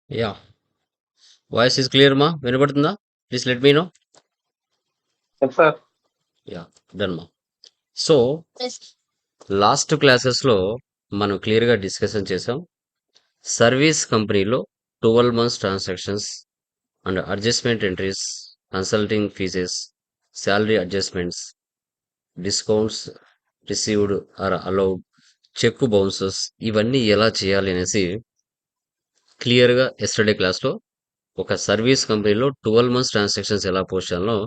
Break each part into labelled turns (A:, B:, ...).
A: Yeah voice is clear మా వినపడుతుందా? Please let me know.
B: Yes sir.
A: Yeah done మా. So last క్లాసెస్లో మనం క్లియర్గా డిస్కషన్ చేసాం. సర్వీస్ కంపెనీలో 12 months transactions and adjustment entries, consulting fees, salary adjustments, discounts received are allowed, cheque bounces, ఇవన్నీ ఎలా చేయాలి అనేసి క్లియర్గా ఎస్టర్డే క్లాస్లో ఒక సర్వీస్ కంపెనీలో 12 మంత్స్ ట్రాన్సాక్షన్స్ ఎలా పోస్ట్ చేయాలో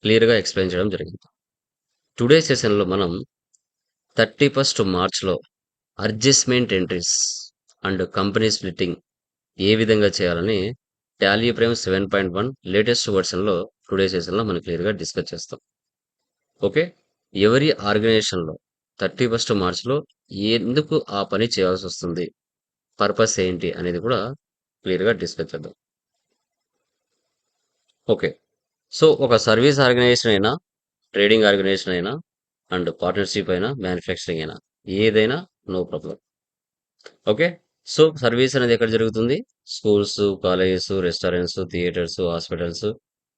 A: క్లియర్గా ఎక్స్ప్లెయిన్ చేయడం జరిగింది. టుడే సెషన్లో మనం 31st మార్చ్లో adjustment entries and company splitting ఏ విధంగా చేయాలని టాలీ ప్రైమ్ 7.1 లేటెస్ట్ వర్షన్లో టుడే సెషన్లో మనం క్లియర్గా డిస్కస్ చేస్తాం. ఓకే, ఎవరి ఆర్గనైజేషన్లో 31st మార్చ్లో ఎందుకు ఆ పని చేయాల్సి వస్తుంది, పర్పస్ ఏంటి అనేది కూడా క్లియర్గా డిస్కస్ చేద్దాం. ఓకే, సో ఒక సర్వీస్ ఆర్గనైజేషన్ అయినా, ట్రేడింగ్ ఆర్గనైజేషన్ అయినా, అండ్ పార్ట్నర్షిప్ అయినా, మ్యానుఫ్యాక్చరింగ్ అయినా, ఏదైనా no problem. Okay, so service అనేది ఎక్కడ జరుగుతుంది? Schools, colleges, restaurants, theatres, hospitals,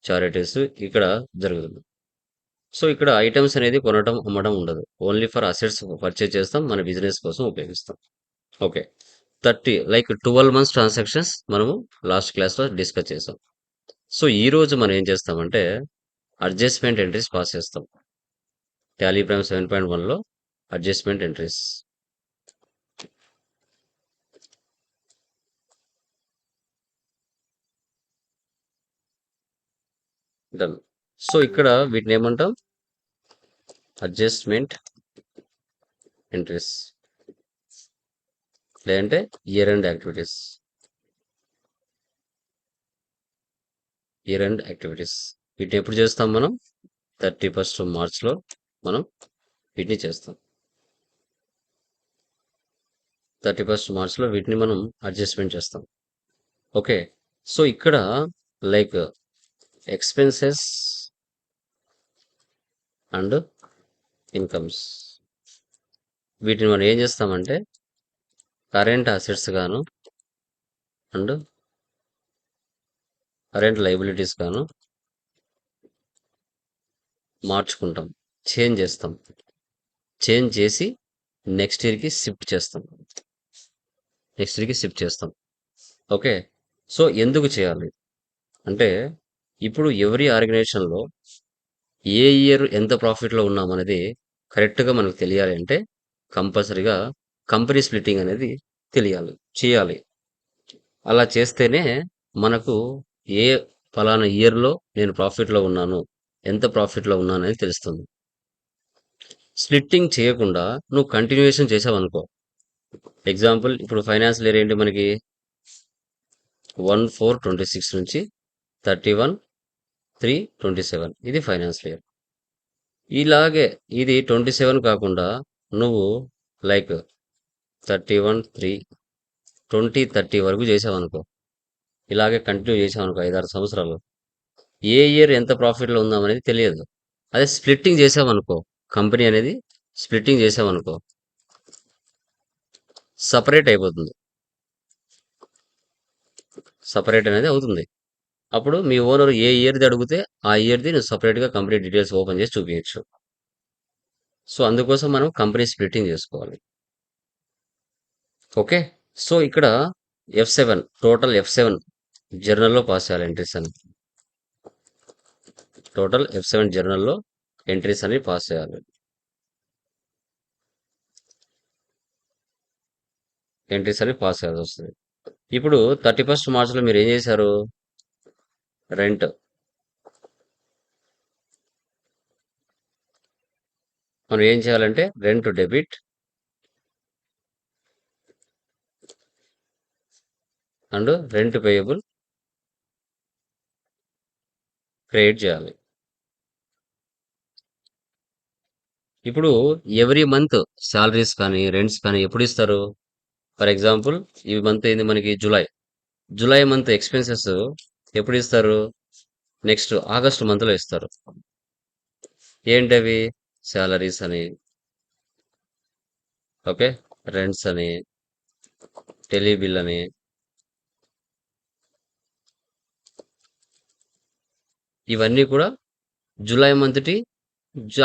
A: charities, ఇక్కడ జరుగుతుంది. సో ఇక్కడ ఐటమ్స్ అనేది కొనడం అమ్మడం ఉండదు. ఓన్లీ ఫర్ అసెట్స్ పర్చేజ్ చేస్తాం, మన బిజినెస్ కోసం ఉపయోగిస్తాం. ఓకే, 12 మంత్స్ ట్రాన్సాక్షన్స్ మనము లాస్ట్ క్లాస్లో డిస్కస్ చేసాం. సో ఈ రోజు మనం ఏం చేస్తామంటే అడ్జస్ట్మెంట్ ఎంట్రీస్ పాస్ చేస్తాం. టాలీ ప్రైమ్ 7.1లో అడ్జస్ట్మెంట్ ఎంట్రీస్. డన్. సో ఇక్కడ వీటిని ఏమంటాం? అడ్జస్ట్మెంట్ ఎంట్రీస్, లేదంటే year end activities. Year end activities వీటిని ఎప్పుడు చేస్తాం మనం? 31st మార్చ్లో మనం వీటిని చేస్తాం. 31st మార్చ్లో వీటిని మనం అడ్జస్ట్మెంట్ చేస్తాం. ఓకే, సో ఇక్కడ లైక్ ఎక్స్పెన్సెస్ అండ్ ఇన్కమ్స్, వీటిని మనం ఏం చేస్తామంటే కరెంట్ అసెట్స్ గాను అండ్ కరెంట్ లైబిలిటీస్ గాను మార్చుకుంటాం, చేంజ్ చేస్తాం. చేంజ్ చేసి నెక్స్ట్ ఇయర్కి షిఫ్ట్ చేస్తాం. ఓకే, సో ఎందుకు చేయాలి అంటే ఇప్పుడు ఎవరి ఆర్గనైజేషన్లో ఏ ఇయర్ ఎంత ప్రాఫిట్లో ఉన్నామనేది కరెక్ట్గా మనకు తెలియాలి అంటే కంపల్సరీగా కంపెనీ స్ప్లిట్టింగ్ అనేది చేయాలి. అలా చేస్తేనే మనకు ఏ ఫలానా ఇయర్లో నేను ప్రాఫిట్లో ఉన్నాను, ఎంత ప్రాఫిట్లో ఉన్నాను అనేది తెలుస్తుంది. స్ప్లిట్టింగ్ చేయకుండా నువ్వు కంటిన్యూషన్ చేసావనుకో, ఎగ్జాంపుల్ ఇప్పుడు ఫైనాన్షియల్ ఇయర్ ఏంటి మనకి 1/4/26 నుంచి 31/3/27, ఇది ఫైనాన్షియల్ ఇయర్. ఇలాగే ఇది 27 కాకుండా నువ్వు లైక్ 31/3/2030 వరకు చేసావనుకో, ఇలాగే కంటిన్యూ చేసావనుకో 5-6 సంవత్సరాలు, ఏ ఇయర్ ఎంత ప్రాఫిట్లో ఉందాం అనేది తెలియదు. అదే స్ప్లిట్టింగ్ చేసావనుకో, కంపెనీ అనేది స్ప్లిట్టింగ్ చేసావనుకో సపరేట్ అయిపోతుంది, సపరేట్ అనేది అవుతుంది. అప్పుడు మీ ఓనర్ ఏ ఇయర్ది అడిగితే ఆ ఇయర్ది నువ్వు సపరేట్గా కంపెనీ డీటెయిల్స్ ఓపెన్ చేసి చూపించచ్చు. సో అందుకోసం మనం కంపెనీ స్ప్లిట్టింగ్ చేసుకోవాలి. ఓకే, సో ఇక్కడ F7 టోటల్ F7 జర్నల్లో పాస్ చేయాలి ఎంట్రీస్ అని. టోటల్ F7 జర్నల్లో ఎంట్రీస్ అని పాస్ చేయాలి. ఎంట్రీస్ అని పాస్ చేయాల్సి వస్తుంది. ఇప్పుడు 31st మార్చ్లో మీరు ఏం చేశారు? రెంట్, మనం ఏం చేయాలంటే rent debit and rent payable create చేయాలి. ఇప్పుడు ఎవ్రీ మంత్ శాలరీస్ కానీ రెంట్స్ కానీ ఎప్పుడు ఇస్తారు? ఫర్ ఎగ్జాంపుల్ ఈ మంత్ ఏంది మనకి జూలై మంత్ ఎక్స్పెన్సెస్ ఎప్పుడు ఇస్తారు? నెక్స్ట్ ఆగస్ట్ మంత్లో ఇస్తారు. ఏంటవి? శాలరీస్ అని, ఓకే, రెంట్స్ అని, టెలిబిల్ అని, ఇవన్నీ కూడా జూలై మంత్‌టి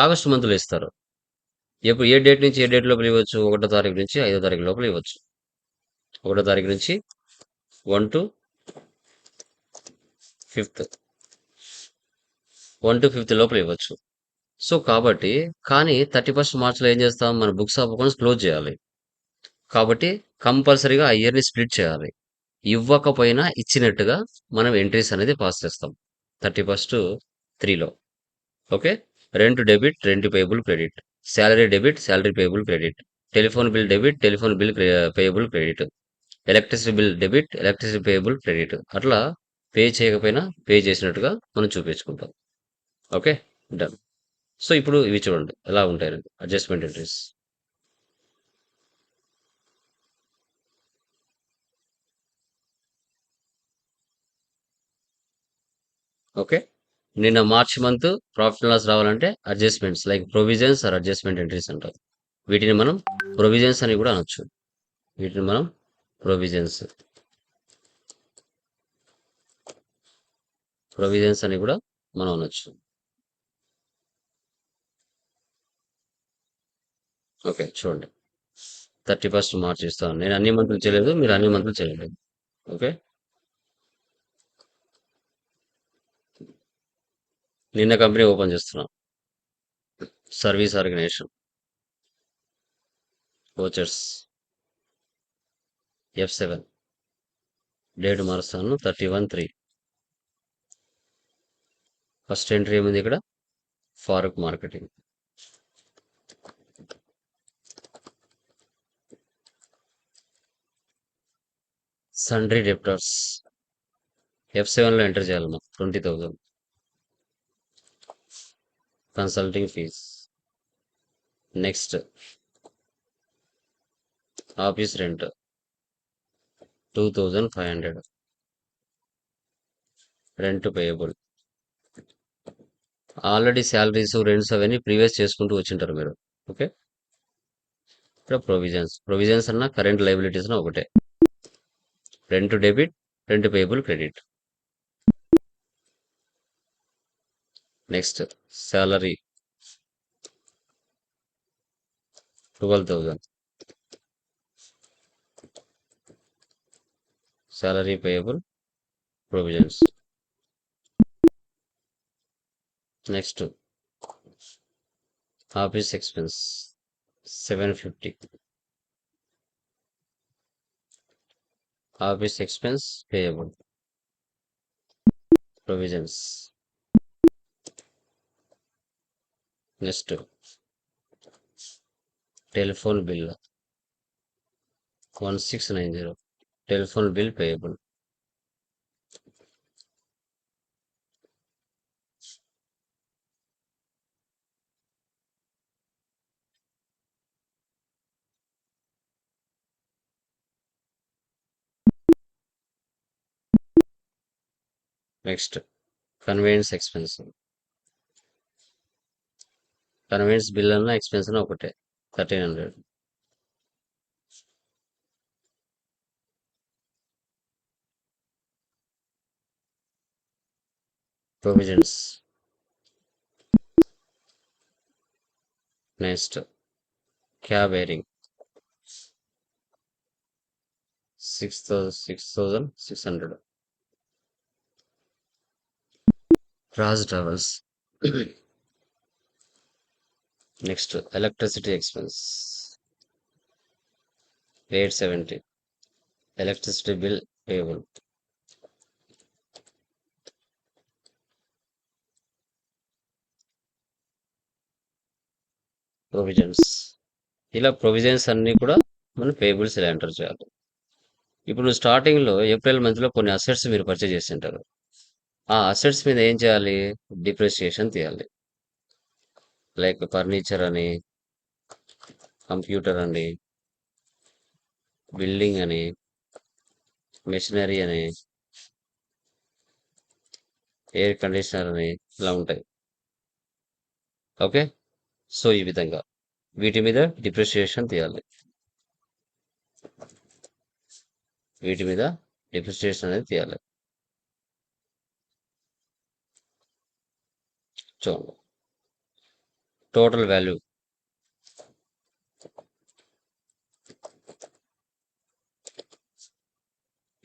A: ఆగస్ట్ మంత్‌లో ఇస్తారు. ఎప్పుడు ఏ డేట్ నుంచి ఏ డేట్ లోపల ఇవ్వచ్చు? 1 తారీఖు నుంచి 5 తారీఖు లోపల ఇవ్వచ్చు. 1 తారీఖు నుంచి 1 to 5th 1 to 5th లోపల ఇవ్వచ్చు. సో కాబట్టి కానీ 31st మార్చ్‌లో ఏం చేస్తాం? మన బుక్స్ ఆఫ్ అకౌంట్స్ క్లోజ్ చేయాలి. కాబట్టి కంపల్సరీగా ఆ ఇయర్‌ని స్ప్లిట్ చేయాలి. ఇవ్వకపోయినా ఇచ్చినట్టుగా మనం ఎంట్రీస్ అనేది పాస్ చేస్తాం. 31st 3లో. Okay. Rent debit, rent payable credit. Salary debit, salary payable credit. Telephone bill debit, telephone bill payable credit. Electricity bill debit, electricity payable credit. అట్లా పే చేయకపోయినా పే చేసినట్టుగా మనం చూపించుకుంటాం. ఓకే. డన్. సో ఇప్పుడు ఇవి చూడండి ఎలా ఉంటాయి అడ్జస్ట్మెంట్ ఎంట్రీస్. ఓకే. నిన్న March month profit and loss రావాలంటే adjustments like provisions or adjustment entries అంటారు. వీటిని మనం ప్రొవిజన్స్ అని కూడా అనొచ్చు. వీటిని మనం ప్రొవిజన్స్ అని కూడా మనం అనొచ్చు. ఓకే చూడండి 31st మార్చ్ ఇస్తాను. నేను అన్ని మంత్లు చేయలేదు, మీరు అన్ని మంత్లు చేయలేదు. ఓకే. నిన్న కంపెనీ ఓపెన్ చేస్తున్నాం. Service organization vouchers F7 date మారుస్తాను 31/3. ఫస్ట్ ఎంట్రీ ఏముంది ఇక్కడ? ఫారూక్ మార్కెటింగ్. సండ్రీ డెప్టర్స్ F7లో ఎంటర్ చేయాలి మనం 20,000. Consulting fees. Next office rent 2,500. Rent payable. Already salaries rents అవన్నీ ప్రీవియస్ చేసుకుంటూ వచ్చింటారు మీరు. ఓకే. ఇక్కడ ప్రొవిజన్స్ అన్న కరెంట్ లైబిలిటీస్ అన్న ఒకటే. Rent debit, rent payable credit. Next salary 12,000. Salary payable provisions. Next office expense 750. Office expense payable provisions. Next telephone bill 1690. Telephone bill payable. Next convenience expense. Convenience bill అన్న expense అన్న ఒకటే 1300. Provisions. Next cab airing 6,600. Raj travels. Next electricity expense 870. Electricity bill payable. Provisions. ఇలా provisions అన్ని కూడా మనం payables ఇలా enter చేయాలి. ఇప్పుడు స్టార్టింగ్ లో ఏప్రిల్ మంత్ లో కొన్ని అసెట్స్ మీరు పర్చేజ్ చేసింటారు. ఆ అసెట్స్ మీద ఏం చేయాలి? డిప్రిసియేషన్ తీయాలి. లైక్ ఫర్నిచర్ అని, కంప్యూటర్ అని, బిల్డింగ్ అని, మెషినరీ అని, ఎయిర్ కండిషనర్ అని ఇలా ఉంటాయి. ఓకే. సో ఈ విధంగా వీటి మీద డిప్రిసియేషన్ తీయాలి. వీటి మీద డిప్రిసియేషన్ అనేది తీయాలి. చూడండి. Total value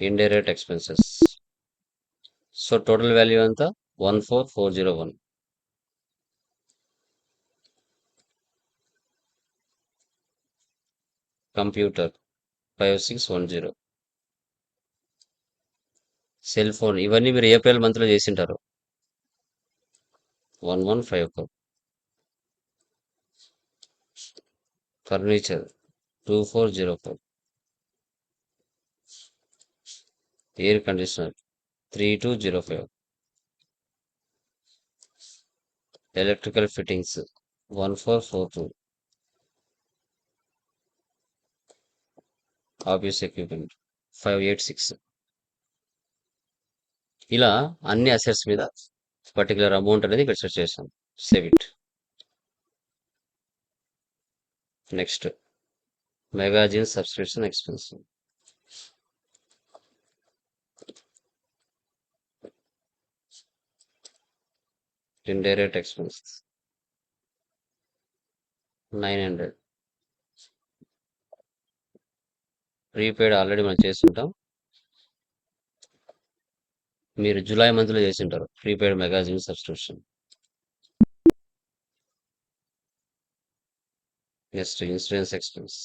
A: indirect expenses. So total value ఎంత? 14401. కంప్యూటర్ 5610. సెల్ ఫోన్ ఇవన్నీ మీరు ఏప్రిల్ మంత్ లో చేసింటారు. 1154. Furniture 2404. Air conditioner 3205. Electrical fittings 1442. Office equipment 586. ఇలా అన్ని అసెట్స్ మీద పర్టికులర్ అమౌంట్ అనేది ఇక్కడ సెట్ చేశాం. Save it. Next magazine subscription expense. Indirect expense 900. Prepaid already మనం చేస్తుంటాం. మీరు జూలై మంత్ లో చేసింటారు prepaid magazine subscription. Next insurance expense.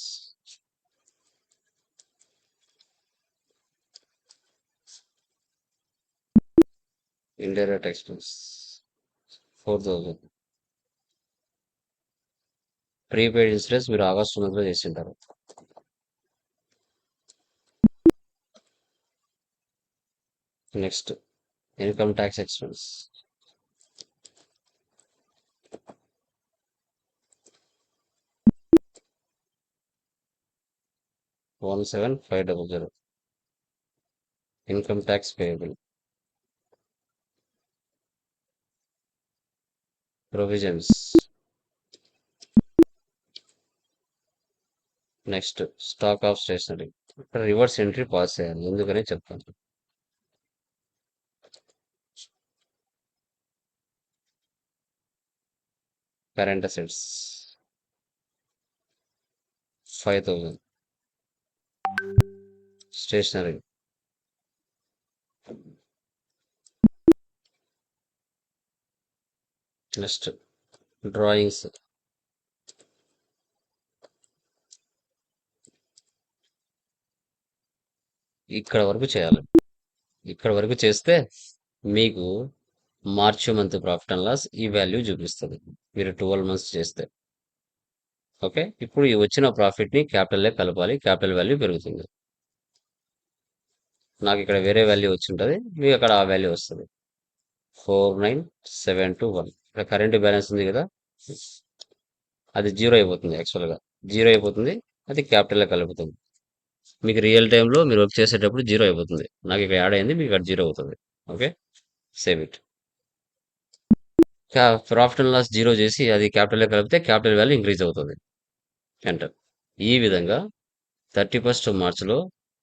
A: Indirect expense 4000. Prepaid insurance మీరు ఆగస్టు మంత్ లో చేసింటారు. Next income tax expense 17500. Income tax payable. Provisions. Next stock of stationery. ఇక్కడ reverse entry pass చేయాలి, ఎందుకనే చెప్తాను. Current assets 5000. Stationery next drawings ఇక్కడ వరకు చేయాలి. ఇక్కడ వరకు చేస్తే మీకు మార్చి మంత్ ప్రాఫిట్ అండ్ లాస్ ఈ వాల్యూ చూపిస్తుంది మీరు 12 మంత్స్ చేస్తే. ఓకే, ఇప్పుడు ఈ వచ్చిన ప్రాఫిట్ ని క్యాపిటల్ కలపాలి, క్యాపిటల్ వాల్యూ పెరుగుతుంది. నాకు ఇక్కడ వేరే వాల్యూ వచ్చి ఉంటుంది, మీకు అక్కడ ఆ వాల్యూ వస్తుంది. 49721. ఇక్కడ కరెంట్ బ్యాలెన్స్ ఉంది కదా, అది జీరో అయిపోతుంది. యాక్చువల్గా జీరో అయిపోతుంది, అది క్యాపిటల్ కలుపుతుంది. మీకు రియల్ టైంలో మీరు వర్క్ చేసేటప్పుడు జీరో అయిపోతుంది. నాకు ఇక్కడ యాడ్ అయింది, మీకు ఇక్కడ జీరో అవుతుంది. Okay, save it. Profit and loss zero చేసి అది క్యాపిటల్ కలిపితే క్యాపిటల్ వాల్యూ ఇంక్రీజ్ అవుతుంది. ఎంటర్. ఈ విధంగా 31st మార్చ్లో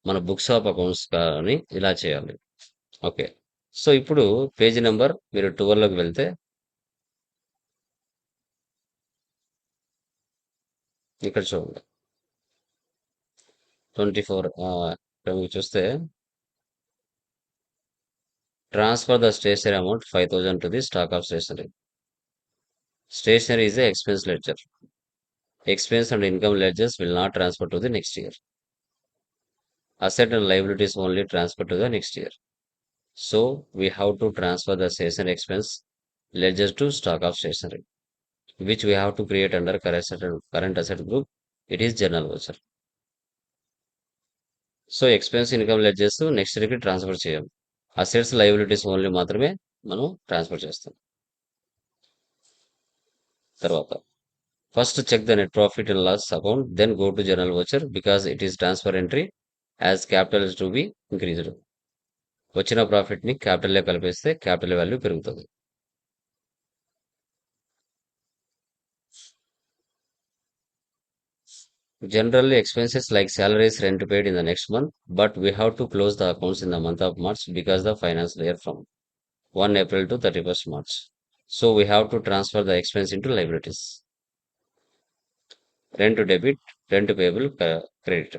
A: మన బుక్స్ ఆఫ్ అకౌంట్స్ కానీ ఇలా చేయాలి. ఓకే, సో ఇప్పుడు పేజీ నెంబర్ మీరు 12లోకి వెళ్తే ఇక్కడ చూడండి 24. ఇక్కడ మీకు చూస్తే transfer the stationery amount 5000 to the stock of stationery. Stationery is a expense ledger. Expense and income ledgers will not transfer to the next year. Asset and liabilities only transfer to the next year. So we have to transfer the stationery expense ledgers to stock of stationery, which we have to create under current asset group. It is general voucher. So expense income ledgers next ఇయర్కి transfer చేయాలి. Assets liabilities only మాత్రమే మనం transfer చేస్తాం. తర్వాత first check the net profit and loss account, then go to general voucher because it is transfer entry as capital to be increased. వచ్చిన profit ని capital కలిపేస్తే capital value పెరుగుతుంది. Generally, expenses like salaries, rent paid in the next month, but we have to close the accounts in the month of March because the financial year from 1 April to 31st March. So we have to transfer the expense into liabilities. Rent to debit, rent to payable, credit.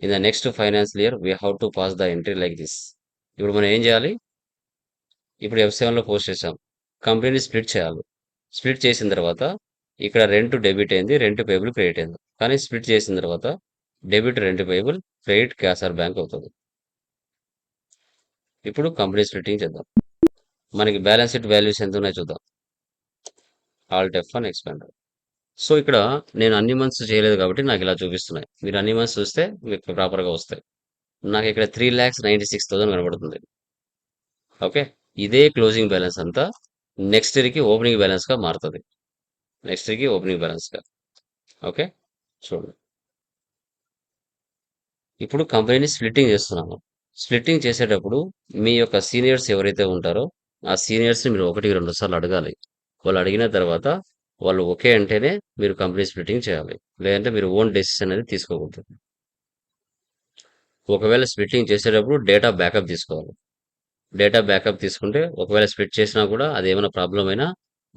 A: In the next financial year, we have to pass the entry like this. ఇప్పుడు మనం ఏం చేయాలి? ఇప్పుడు F7లో post చేసాం. కంపెనీని split చేయాలి. Split చేసిన తర్వాత ఇక్కడ రెంట్ డెబిట్ అయింది, రెంట్ పేయబుల్ క్రెడిట్ అయింది. కానీ స్ప్లిట్ చేసిన తర్వాత debit rent payable, credit cash or bank అవుతుంది. ఇప్పుడు కంపెనీ స్ప్లిట్టింగ్ చేద్దాం. మనకి బ్యాలెన్స్ షీట్ వాల్యూస్ ఎంత ఉన్నాయో చూద్దాం. Alt F1 expander. సో ఇక్కడ నేను అన్ని మంత్స్ చేయలేదు కాబట్టి నాకు ఇలా చూపిస్తున్నాయి. మీరు అన్ని మంత్స్ చూస్తే మీకు ప్రాపర్గా వస్తాయి. నాకు ఇక్కడ 3,96,000 కనబడుతుంది. ఓకే, ఇదే క్లోజింగ్ బ్యాలెన్స్ అంతా నెక్స్ట్ ఇయర్కి ఓపెనింగ్ బ్యాలెన్స్గా మారుతుంది. నెక్స్ట్ ఇయర్కి ఓపెనింగ్ బ్యాలెన్స్గా. ఓకే, చూడండి. ఇప్పుడు కంపెనీని స్ప్లిట్టింగ్ చేస్తున్నాము. స్ప్లిట్టింగ్ చేసేటప్పుడు మీ యొక్క సీనియర్స్ ఎవరైతే ఉంటారో ఆ సీనియర్స్ని మీరు 1-2 సార్లు అడగాలి. వాళ్ళు అడిగిన తర్వాత వాళ్ళు ఓకే అంటేనే మీరు కంపెనీ స్ప్లిట్టింగ్ చేయాలి. లేదంటే మీరు ఓన్ డెసిషన్ అనేది తీసుకోకూడదు. ఒకవేళ స్ప్లిట్టింగ్ చేసేటప్పుడు డేటా బ్యాకప్ తీసుకోవాలి. డేటా బ్యాకప్ తీసుకుంటే ఒకవేళ స్ప్లిట్ చేసినా కూడా అది ఏమైనా ప్రాబ్లం అయినా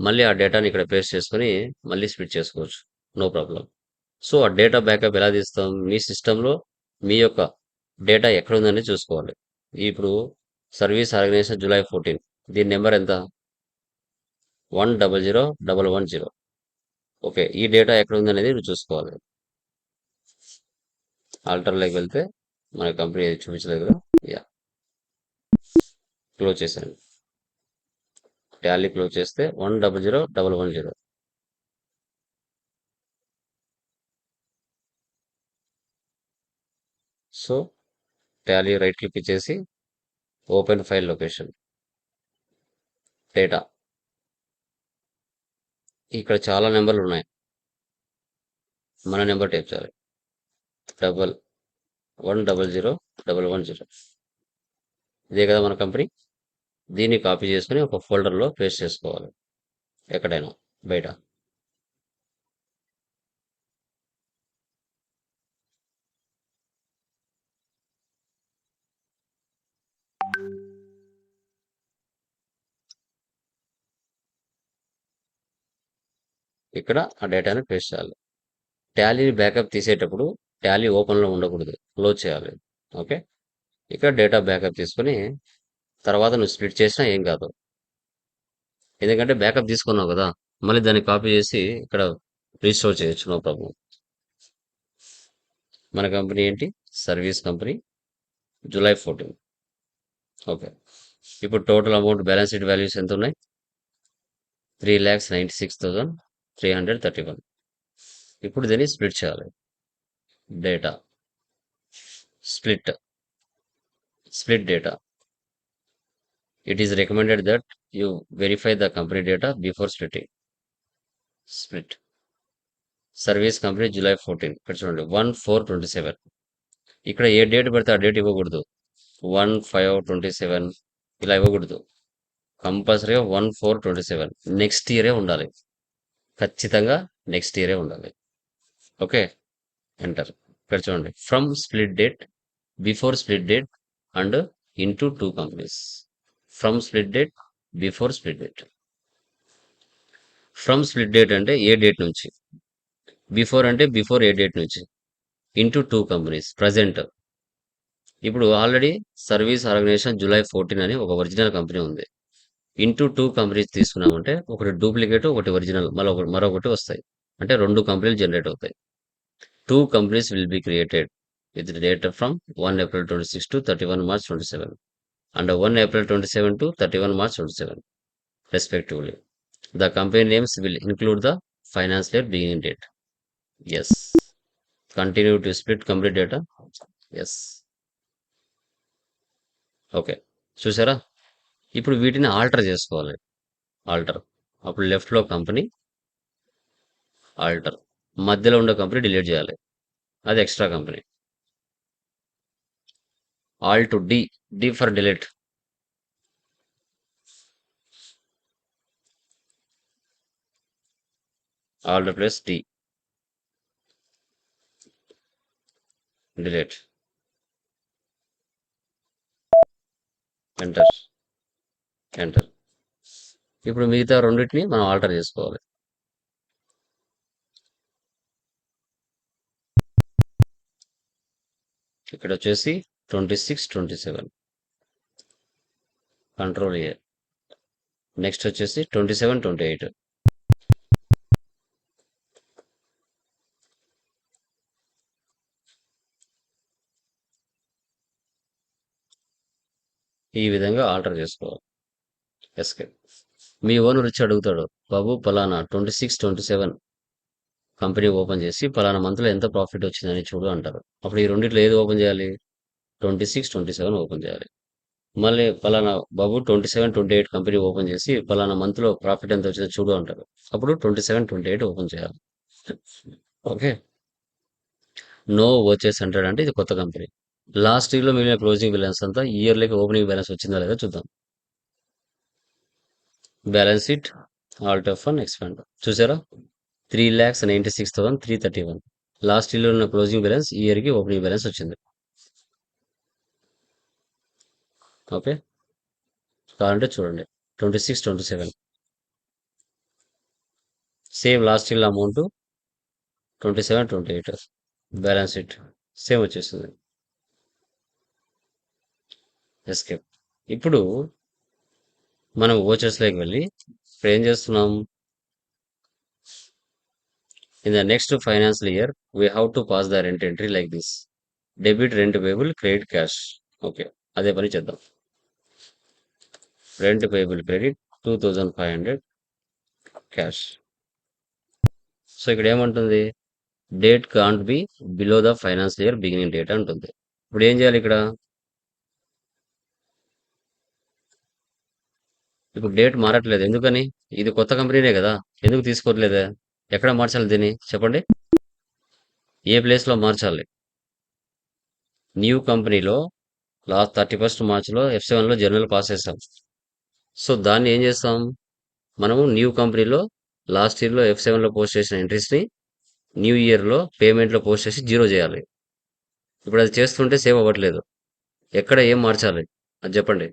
A: మళ్ళీ ఆ డేటాని ఇక్కడ పేస్ట్ చేసుకొని మళ్ళీ స్ప్లిట్ చేసుకోవచ్చు. No problem. సో ఆ డేటా బ్యాకప్ ఎలా తీస్తాం? మీ సిస్టంలో మీ యొక్క డేటా ఎక్కడ ఉందని చూసుకోవాలి. ఇప్పుడు సర్వీస్ ఆర్గనైజేషన్ జూలై 14, దీని నెంబర్ ఎంత? 100,110. ఓకే, ఈ డేటా ఎక్కడ ఉందనేది నువ్వు చూసుకోవాలి. ఆల్టర్లోకి వెళ్తే మన కంపెనీ చూపించలేదు కదా. యా, క్లోజ్ చేశాను. టాలీ క్లోజ్ చేస్తే 100,110. సో టాలీ రైట్ క్లిక్ ఇచ్చేసి ఓపెన్ ఫైల్ లొకేషన్ డేటా. ఇక్కడ చాలా నెంబర్లు ఉన్నాయి. మన నెంబర్ టైప్ చేయాలి. 100,110. ఇదే కదా మన కంపెనీ. దీన్ని కాపీ చేసుకుని ఒక ఫోల్డర్లో పేస్ట్ చేసుకోవాలి, ఎక్కడైనా బయట. ఇక్కడ ఆ డేటాని పేస్ట్ చేయాలి. టాలీని బ్యాకప్ తీసేటప్పుడు టాలీ ఓపెన్లో ఉండకూడదు, క్లోజ్ చేయాలి. ఓకే, ఇక్కడ డేటా బ్యాకప్ తీసుకుని తర్వాత నువ్వు స్ప్లిట్ చేసినా ఏం కాదు. ఎందుకంటే బ్యాకప్ తీసుకున్నావు కదా, మళ్ళీ దాన్ని కాపీ చేసి ఇక్కడ రీస్టోర్ చేయొచ్చు, నో ప్రాబ్లం. మన కంపెనీ ఏంటి? Service company, July 14. ఓకే, ఇప్పుడు total amount balance sheet values ఎంత ఉన్నాయి? 3,96,331. ఇప్పుడు దీన్ని స్ప్లిట్ చేయాలి. Data split data. It is recommended that you verify the company data before splitting. Split. Service company July 14. ఇక్కడ చూడండి 1/4/27. ఇక్కడ ఏ డేట్ పెడితే ఆ డేట్ ఇవ్వకూడదు. 1/5/27 ఇలా ఇవ్వకూడదు. కంపల్సరీగా 1/4/27 నెక్స్ట్ ఇయరే ఉండాలి. ఖచ్చితంగా నెక్స్ట్ ఇయరే ఉండాలి. Okay, enter. ఇక్కడ చూడండి from split date, before split date and into 2 companies. From split date, before split date. From split date అంటే ఏ డేట్ నుంచి, బిఫోర్ అంటే బిఫోర్ ఏ డేట్ నుంచి, ఇంటూ 2 కంపెనీస్ ప్రజెంట్. ఇప్పుడు ఆల్రెడీ సర్వీస్ ఆర్గనైజేషన్ జూలై 14 అని ఒక original company ఉంది. Into 2 companies తీసుకున్నామంటే ఒకటి డూప్లికేట్, ఒకటి ఒరిజినల్, మరొకటి వస్తాయి. అంటే 2 కంపెనీలు జనరేట్ అవుతాయి. 2 companies will be created with the data from 1 April 26 to 31 March 27 and 1 April 27 to 31 March 27 respectively. The company names will include the financial year beginning date. Yes. Continue to split company data. Yes. Okay, చూసారా? ఇప్పుడు వీటిని alter చేసుకోవాలి. Alter, అప్పుడు లెఫ్ట్లో company, alter, మధ్యలో ఉన్న company delete చేయాలి, అది extra company. Alt D, D for delete. Alt plus D, delete. Enter. Enter. ఇప్పుడు మిగతా రెండింటిని మనం ఆల్టర్ చేసుకోవాలి. ఇక్కడ వచ్చేసి 26, 27 కంట్రోల్ ఏ. నెక్స్ట్ వచ్చేసి 27, 28 ఈ విధంగా ఆల్టర్ చేసుకోవాలి. ఎస్కేప్. మీ ఓనర్ వచ్చి అడుగుతాడు, బాబు పలానా 26, 27 కంపెనీ ఓపెన్ చేసి పలానా మంత్లో ఎంత ప్రాఫిట్ వచ్చిందని చూడు అంటారు. అప్పుడు ఈ రెండిట్లో ఏది ఓపెన్ చేయాలి? 26, 27 ఓపెన్ చేయాలి. మళ్ళీ పలానా బాబు 27, 28 కంపెనీ ఓపెన్ చేసి పలానా మంత్లో ప్రాఫిట్ ఎంత వచ్చిందో చూడు అంటారు. అప్పుడు 27, 28 ఓపెన్ చేయాలి. ఓకే. నో వచ్చేసి అంటాడంటే ఇది కొత్త కంపెనీ. లాస్ట్ ఇయర్లో మిగిలిన క్లోజింగ్ బ్యాలెన్స్ అంతా ఈ ఇయర్లోకి ఓపెనింగ్ బ్యాలెన్స్ వచ్చిందా లేదా చూద్దాం. Balance sheet Alt F1 expand. చూసారా? 3,96,331 లాస్ట్ ఇయర్లో ఉన్న క్లోజింగ్ బ్యాలెన్స్ ఈ ఇయర్కి ఓపెనింగ్ బ్యాలెన్స్ వచ్చింది. ఓకే, కావాలంటే చూడండి 26, 27 same last year amount 27, 28 balance sheet same వచ్చేస్తుంది. ఎస్కేప్. ఇప్పుడు మనం ఓచర్స్లోకి వెళ్ళి ఇప్పుడు ఏం చేస్తున్నాం? In the next financial year, we have to pass the rent entry like this. Debit rent payable, credit cash. Okay, అదే పని చేద్దాం. Rent payable credit 2500 cash. So ఇక్కడ ఏమంటుంది? Date can't be below the financial year beginning date అంటుంది. ఇప్పుడు ఏం చేయాలి ఇక్కడ? ఇప్పుడు డేట్ మారట్లేదు, ఎందుకని? ఇది కొత్త కంపెనీనే కదా, ఎందుకు తీసుకోవట్లేదా? ఎక్కడ మార్చాలి దీన్ని చెప్పండి? ఏ ప్లేస్లో మార్చాలి? న్యూ కంపెనీలో లాస్ట్ 31st మార్చ్లో F7లో జర్నల్ పాస్ చేస్తాం. సో దాన్ని ఏం చేస్తాం? మనము న్యూ కంపెనీలో లాస్ట్ ఇయర్లో F7లో పోస్ట్ చేసిన ఎంట్రీస్ని న్యూ ఇయర్లో పేమెంట్లో పోస్ట్ చేసి జీరో చేయాలి. ఇప్పుడు అది చేస్తుంటే సేవ్ అవ్వట్లేదు. ఎక్కడ ఏం మార్చాలి అది చెప్పండి?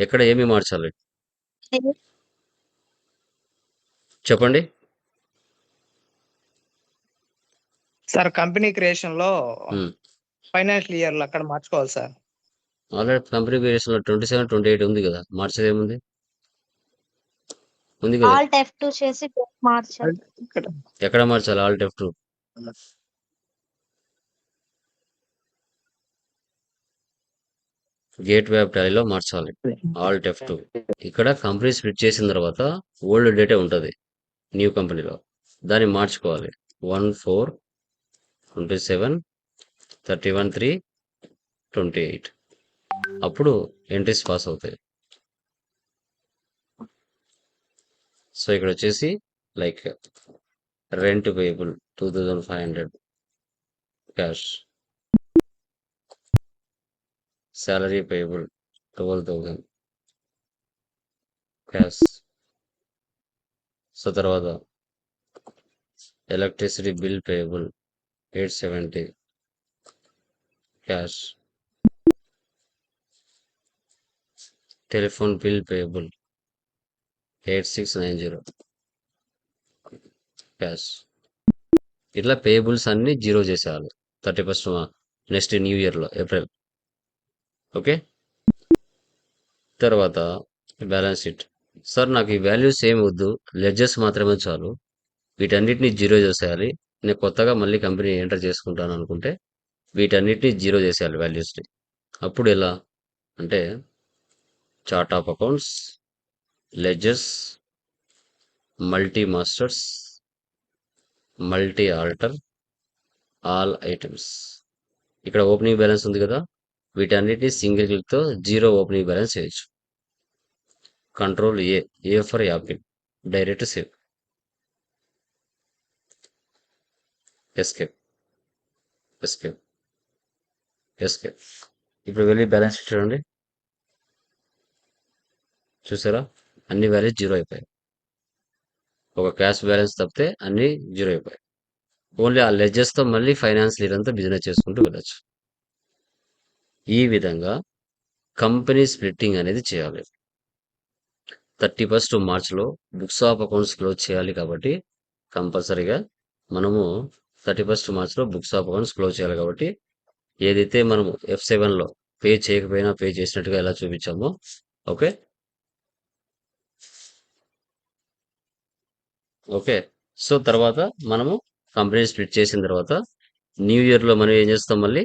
A: ఎక్కడ ఏమి మార్చాలి చెప్పండి?
B: సార్ కంపెనీ క్రియేషన్ లో ఫైనాన్షియల్ ఇయర్ లో అక్కడ మార్చుకోవాలి సార్.
A: ఆల్రెడీ కంపెనీ వేరియేషన్లో 27, 28 ఉంది కదా, మార్చేది ఏముంది? ఉంది కదా.
C: ఆల్ట్ F2 చేసి మార్చాలి.
B: ఇక్కడ
A: ఎక్కడ మార్చాలి? Alt F2. గేట్ వెబ్ టాలీలో మార్చాలి. Alt F2. ఇక్కడ కంపెనీ స్ప్లిట్ చేసిన తర్వాత ఓల్డ్ డేటే ఉంటుంది న్యూ కంపెనీలో, దాన్ని మార్చుకోవాలి. 1/4/27 31/3/28 అప్పుడు ఎంట్రీస్ పాస్ అవుతాయి. సో ఇక్కడ వచ్చేసి like rent payable 2500 cash, salary payable 12,000 cash. So తర్వాత electricity bill payable 870 cash, telephone bill payable 8690 cash. ఇట్లా పేయబుల్స్ అన్ని జీరో చేసేయాలి 31st నెక్స్ట్ న్యూ ఇయర్లో ఏప్రిల్. ఓకే, తర్వాత బ్యాలెన్స్ షీట్. సార్ నాకు ఈ వాల్యూస్ ఏమి వద్దు, లెడ్జెస్ మాత్రమే చాలు, వీటన్నిటిని జీరో చేసేయాలి, నేను కొత్తగా మళ్ళీ కంపెనీ ఎంటర్ చేసుకుంటాను అనుకుంటే వీటన్నిటిని జీరో చేసేయాలి వాల్యూస్ని. అప్పుడు ఎలా అంటే chart of accounts, ledgers, multi masters, multi alter, all items. ఇక్కడ ఓపెనింగ్ బ్యాలెన్స్ ఉంది కదా, వీటన్నిటిని సింగిల్ క్లిక్తో జీరో ఓపెనింగ్ బ్యాలెన్స్ చేయొచ్చు. Control A, A for apple, direct save. Escape, escape, escape. ఇప్పుడు వెళ్ళి బ్యాలెన్స్ షీట్ చూడండి. చూసారా? అన్ని వాల్యూస్ జీరో అయిపోయాయి. ఒక క్యాష్ బ్యాలెన్స్ తప్పితే అన్ని జీరో అయిపోయాయి. ఓన్లీ ఆ లెడ్జెస్తో మళ్ళీ ఫైనాన్స్ లీడ్ అంతా బిజినెస్ చేసుకుంటూ వెళ్ళచ్చు. ఈ విధంగా కంపెనీ స్ప్లిట్టింగ్ అనేది చేయాలి. 31st మార్చ్‌లో బుక్స్ ఆఫ్ అకౌంట్స్ క్లోజ్ చేయాలి కాబట్టి కంపల్సరీగా మనము 31st మార్చ్‌లో బుక్స్ ఆఫ్ అకౌంట్స్ క్లోజ్ చేయాలి కాబట్టి ఏదైతే మనము F7లో పే చేయకపోయినా పే చేసినట్టుగా ఎలా చూపించామో ఓకే. ఓకే. సో, తర్వాత మనము కంపెనీ స్ప్లిట్ చేసిన తర్వాత న్యూ ఇయర్‌లో మనం ఏం చేస్తాం మళ్ళీ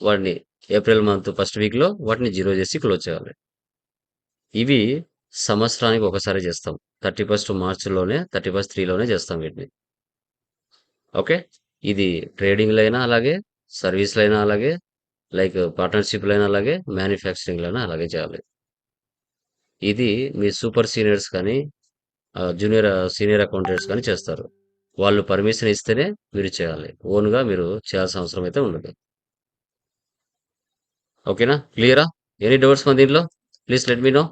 A: వాటిని ఏప్రిల్ మంత్ ఫస్ట్ వీక్‌లో వాటిని జీరో చేసి క్లోజ్ చేయాలి. ఇవి సంవత్సరానికి ఒకసారి చేస్తాం. 31st మార్చ్‌లోనే 31st చేస్తాం వీటిని. ఓకే. ఇది ట్రేడింగ్‌లో అయినా అలాగే, సర్వీస్‌లో అయినా అలాగే, లైక్ పార్ట్నర్‌షిప్‌లో అయినా అలాగే, మ్యానుఫ్యాక్చరింగ్‌లో అయినా అలాగే చేయాలి. ఇది మీ సూపర్ సీనియర్స్ కానీ, సీనియర్ అకౌంటెంట్స్ కానీ చేస్తారు. వాళ్ళు పర్మిషన్ ఇస్తేనే మీరు చేయాలి. ఓన్‌గా మీరు చేయాల్సిన అవసరం అయితే ఉండదు. ఓకేనా? క్లియరా? ఎనీ డౌట్స్ మన దీంట్లో? Please let me know.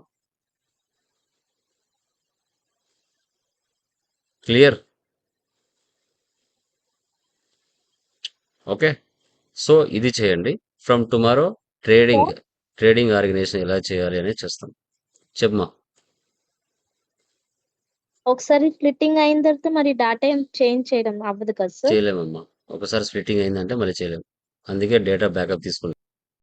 A: Clear? Okay. So, ఇది చేయండి. ఫ్రమ్ టుమారో ట్రేడింగ్ ఆర్గనైజేషన్ ఎలా చేయాలి అనేది చేస్తాం. చెప్పమ్మా.
C: ఒకసారి స్ప్లిట్టింగ్ అయిన తర్వాత మరి డేటా ఏం చేంజ్ చేయడం అవ్వదు కదా సార్?
A: చేయలేమమ్మా. ఒకసారి స్ప్లిట్టింగ్ అయిందంటే మళ్ళీ చేయలేం. అందుకే డేటా బ్యాకప్ తీసుకుంటాం.